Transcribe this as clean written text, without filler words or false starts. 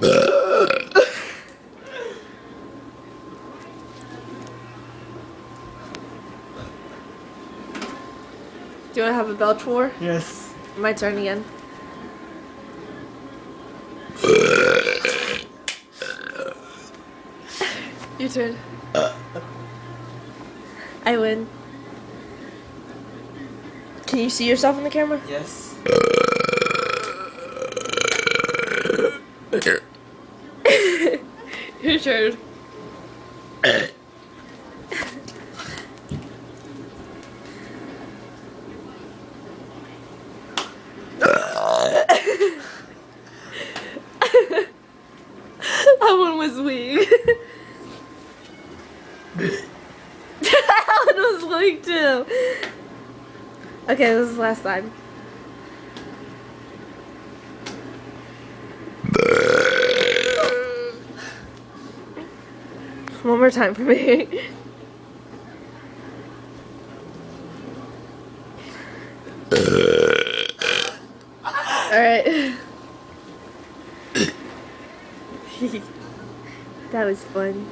Do you want to have a belch war? Yes. My turn again. Your turn. I win. Can you see yourself in the camera? Yes. Your turn. That one was weak. That one was weak too. Okay, this is the last time. One more time for me. Alright. That was fun.